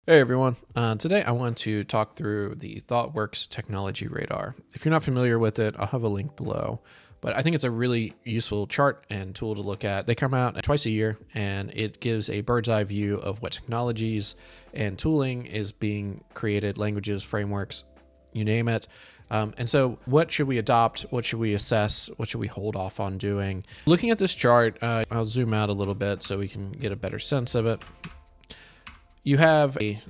Hey everyone, today I want to talk through the ThoughtWorks technology radar. If you're not familiar with it, I'll have a link below, but I think it's a really useful chart and tool to look at. They come out twice a year and it gives a bird's eye view of what technologies and tooling is being created, languages, frameworks, you name it. And so what should we adopt? What should we assess? What should we hold off on doing? Looking at this chart, I'll zoom out a little bit so we can get a better sense of it. You have a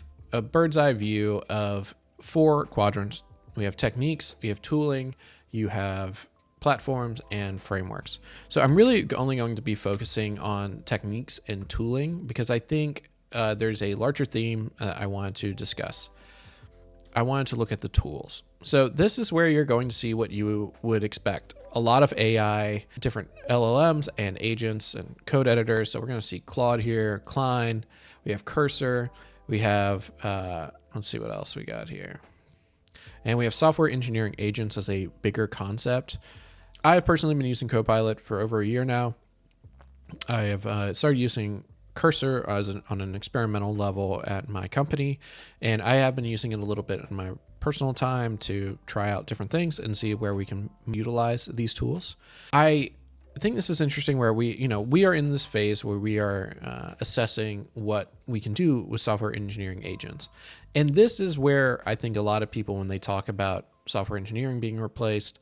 bird's eye view of four quadrants. We have techniques, we have tooling, you have platforms, and frameworks. So I'm really only going to be focusing on techniques and tooling because I think there's a larger theme I wanted to discuss. I wanted to look at the tools. So this is where you're going to see what you would expect. A lot of AI, different LLMs and agents and code editors. So we're going to see Claude here, Klein, we have Cursor, we have, let's see what else we got here. And we have software engineering agents as a bigger concept. I have personally been using Copilot for over a year now. I have started using Cursor on an experimental level at my company, and I have been using it a little bit in my personal time to try out different things and see where we can utilize these tools. I think this is interesting where we are in this phase where we are assessing what we can do with software engineering agents. And this is where I think a lot of people, when they talk about software engineering being replaced,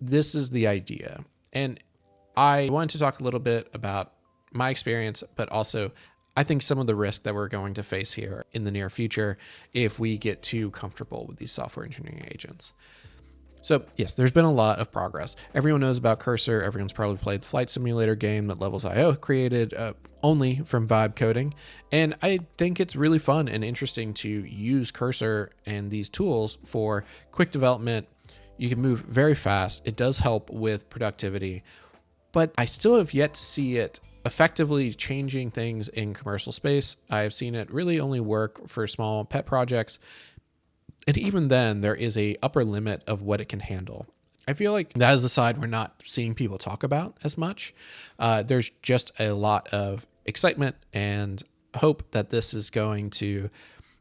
this is the idea. And I wanted to talk a little bit about my experience, but also I think some of the risk that we're going to face here in the near future if we get too comfortable with these software engineering agents. So yes, there's been a lot of progress. Everyone knows about Cursor. Everyone's probably played the flight simulator game that Levels.io created only from vibe coding. And I think it's really fun and interesting to use Cursor and these tools for quick development. You can move very fast. It does help with productivity, but I still have yet to see it effectively changing things in commercial space. I've seen it really only work for small pet projects. And even then, there is a upper limit of what it can handle. I feel like that is the side we're not seeing people talk about as much. There's just a lot of excitement and hope that this is going to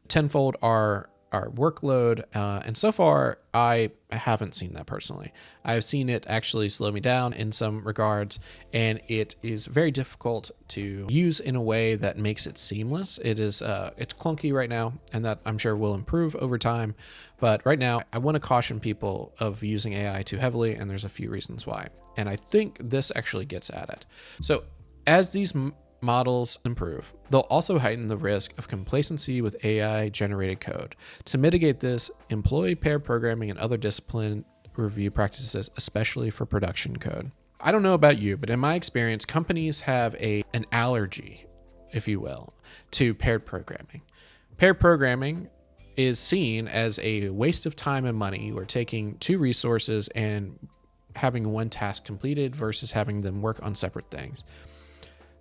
tenfold our workload. And so far, I haven't seen that personally. I've seen it actually slow me down in some regards, and it is very difficult to use in a way that makes it seamless. It's clunky right now, and that I'm sure will improve over time. But right now, I want to caution people of using AI too heavily, and there's a few reasons why. And I think this actually gets at it. So as these models improve, they'll also heighten the risk of complacency with AI generated code. To mitigate this, employ pair programming and other discipline review practices, especially for production code. I don't know about you, but in my experience, companies have an allergy, if you will, to paired programming. Paired programming is seen as a waste of time and money. You are taking two resources and having one task completed versus having them work on separate things.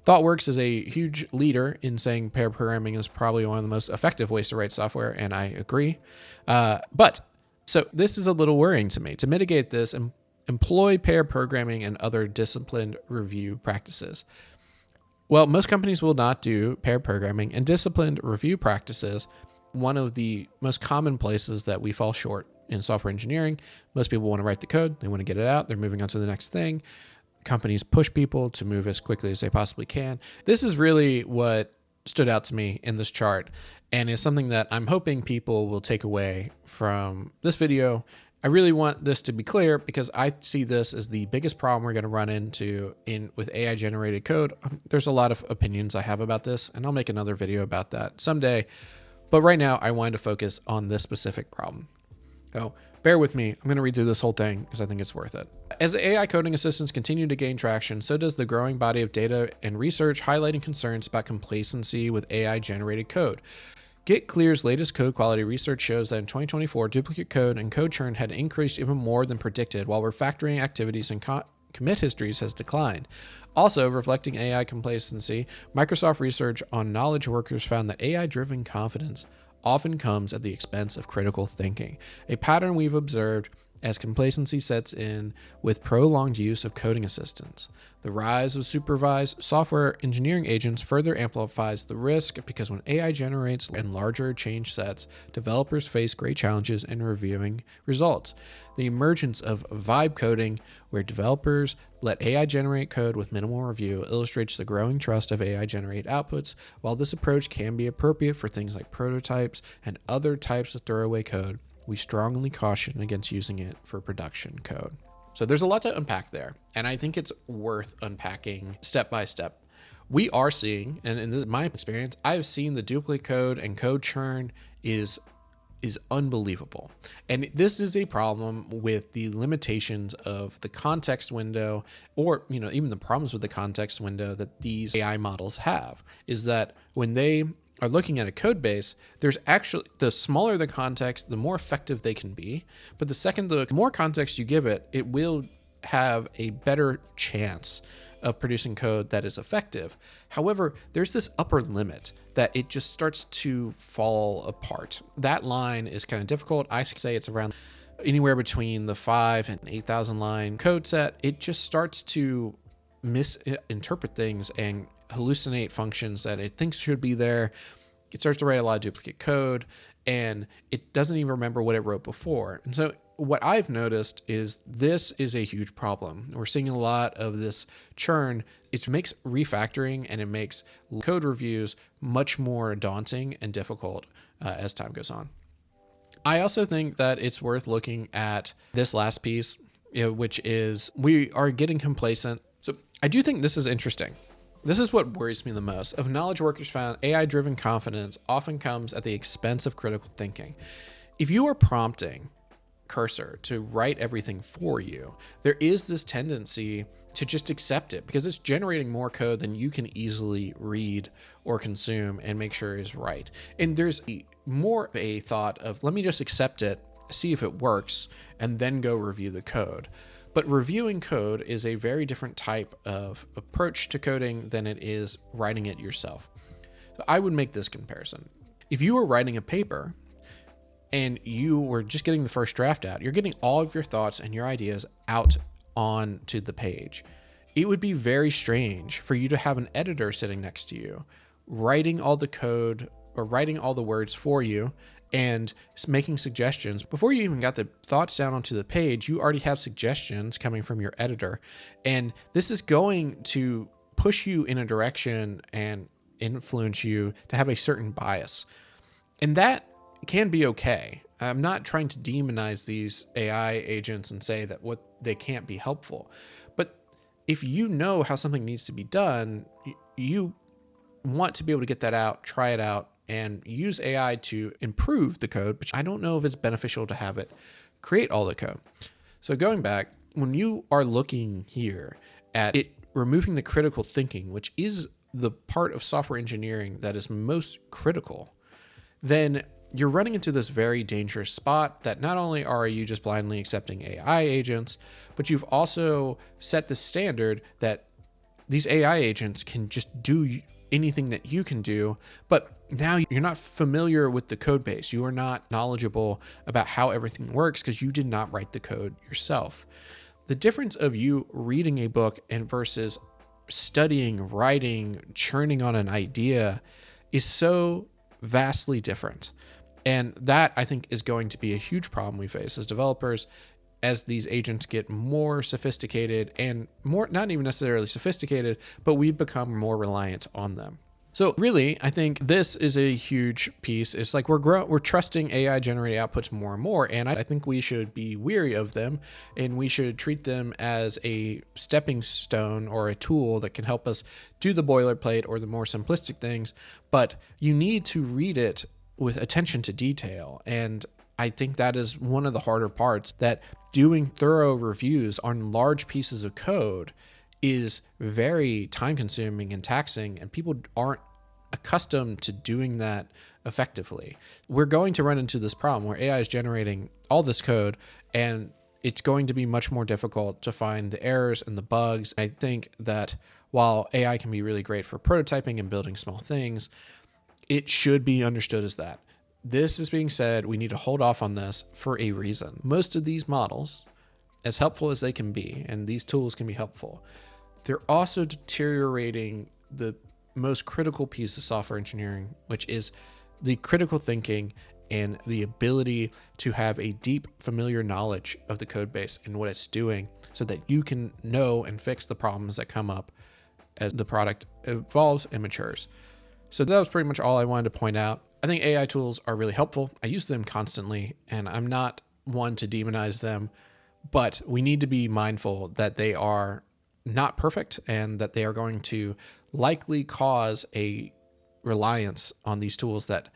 ThoughtWorks is a huge leader in saying pair programming is probably one of the most effective ways to write software, and I agree. So this is a little worrying to me. To mitigate this, employ pair programming and other disciplined review practices. Well, most companies will not do pair programming and disciplined review practices. One of the most common places that we fall short in software engineering, most people want to write the code, they want to get it out, they're moving on to the next thing. Companies push people to move as quickly as they possibly can. This is really what stood out to me in this chart and is something that I'm hoping people will take away from this video. I really want this to be clear because I see this as the biggest problem we're going to run into with AI generated code. There's a lot of opinions I have about this, and I'll make another video about that someday. But right now I wanted to focus on this specific problem. So bear with me. I'm going to read through this whole thing because I think it's worth it. As AI coding assistants continue to gain traction, so does the growing body of data and research highlighting concerns about complacency with AI generated code. GitClear's latest code quality research shows that in 2024, duplicate code and code churn had increased even more than predicted, while refactoring activities and commit histories has declined. Also, reflecting AI complacency, Microsoft research on knowledge workers found that AI-driven confidence often comes at the expense of critical thinking, a pattern we've observed as complacency sets in with prolonged use of coding assistants. The rise of supervised software engineering agents further amplifies the risk because when AI generates in larger change sets, developers face great challenges in reviewing results. The emergence of vibe coding, where developers let AI generate code with minimal review, illustrates the growing trust of AI generated outputs. While this approach can be appropriate for things like prototypes and other types of throwaway code, we strongly caution against using it for production code. So there's a lot to unpack there, and I think it's worth unpacking step by step. We are seeing, and in my experience, I've seen the duplicate code and code churn is unbelievable. And this is a problem with the limitations of the context window, or even the problems with the context window that these AI models have, is that when they are looking at a code base, there's actually, the smaller the context, the more effective they can be. But the more context you give it, it will have a better chance of producing code that is effective. However, there's this upper limit that it just starts to fall apart. That line is kind of difficult. I say it's around anywhere between the 5,000 and 8,000 line code set. It just starts to misinterpret things and hallucinate functions that it thinks should be there. It starts to write a lot of duplicate code, and it doesn't even remember what it wrote before. And so what I've noticed is this is a huge problem. We're seeing a lot of this churn. It makes refactoring and it makes code reviews much more daunting and difficult as time goes on. I also think that it's worth looking at this last piece, which is we are getting complacent. So I do think this is interesting. This is what worries me the most. Of knowledge workers found, AI-driven confidence often comes at the expense of critical thinking. If you are prompting Cursor to write everything for you, there is this tendency to just accept it because it's generating more code than you can easily read or consume and make sure is right. And there's more of a thought of, let me just accept it, see if it works, and then go review the code. But reviewing code is a very different type of approach to coding than it is writing it yourself. So I would make this comparison. If you were writing a paper and you were just getting the first draft out, you're getting all of your thoughts and your ideas out onto the page. It would be very strange for you to have an editor sitting next to you, writing all the code or writing all the words for you and making suggestions. Before you even got the thoughts down onto the page, you already have suggestions coming from your editor. And this is going to push you in a direction and influence you to have a certain bias. And that can be okay. I'm not trying to demonize these AI agents and say that they can't be helpful. But if you know how something needs to be done, you want to be able to get that out, try it out, and use AI to improve the code, but I don't know if it's beneficial to have it create all the code. So going back, when you are looking here at it removing the critical thinking, which is the part of software engineering that is most critical, then you're running into this very dangerous spot that not only are you just blindly accepting AI agents, but you've also set the standard that these AI agents can just do anything that you can do, but now you're not familiar with the code base. You are not knowledgeable about how everything works because you did not write the code yourself. The difference of you reading a book and versus studying, writing, churning on an idea is so vastly different. And that, I think, is going to be a huge problem we face as developers as these agents get more sophisticated and more, not even necessarily sophisticated, but we become more reliant on them. So really, I think this is a huge piece. It's like we're trusting AI generated outputs more and more, and I think we should be weary of them, and we should treat them as a stepping stone or a tool that can help us do the boilerplate or the more simplistic things, but you need to read it with attention to detail. And I think that is one of the harder parts, that doing thorough reviews on large pieces of code is very time consuming and taxing, and people aren't accustomed to doing that effectively. We're going to run into this problem where AI is generating all this code, and it's going to be much more difficult to find the errors and the bugs. I think that while AI can be really great for prototyping and building small things, it should be understood as that. This is being said, we need to hold off on this for a reason. Most of these models, as helpful as they can be, and these tools can be helpful, they're also deteriorating the most critical piece of software engineering, which is the critical thinking and the ability to have a deep, familiar knowledge of the code base and what it's doing so that you can know and fix the problems that come up as the product evolves and matures. So that was pretty much all I wanted to point out. I think AI tools are really helpful. I use them constantly, and I'm not one to demonize them, but we need to be mindful that they are not perfect and that they are going to likely cause a reliance on these tools that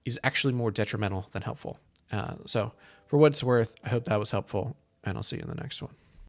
is actually more detrimental than helpful. So for what it's worth, I hope that was helpful, and I'll see you in the next one.